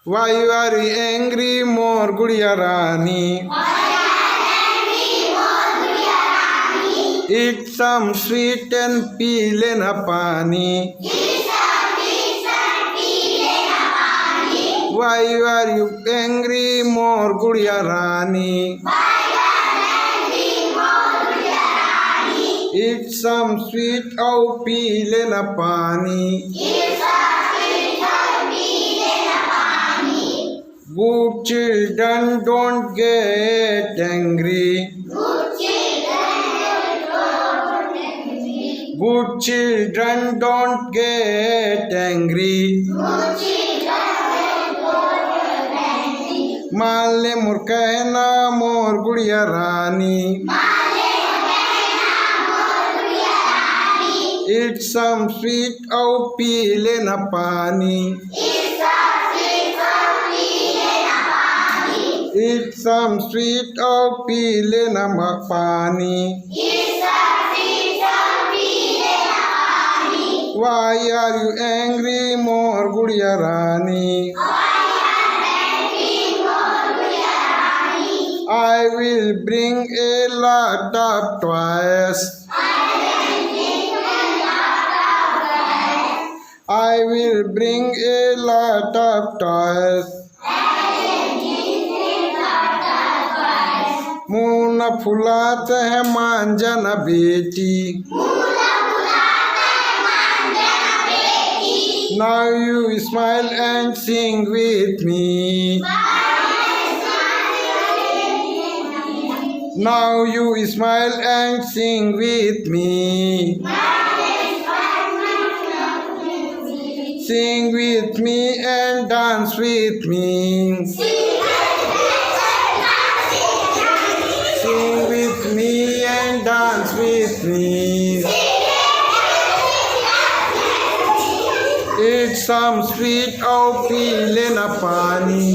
Why you are angry more Gudiya Rani? Eat some sweet and pee lena pani. Why are you angry more Gudiya Rani? Eat some sweet or pee lena pani. Good children don't get angry. Good children don't get angry. Male murkaina more Gudiya Rani. Eat some sweet or pee lena pani. Eat some sweet or pee lena pani. Why are you angry more Gudiya Rani? I will bring a lot of toys. I will bring a lot of toys. मुँह न फुलाते हैं मांझना बेटी. Now you smile and sing with me. Now you smile and sing with me. Sing with me and dance with me. Sing with me and dance with me. Eat some sweet or pee lena pani.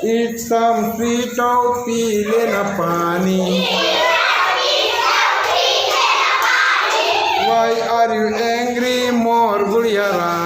Eat some sweet or pee lena pani. Why are you angry more Gudiya Rani?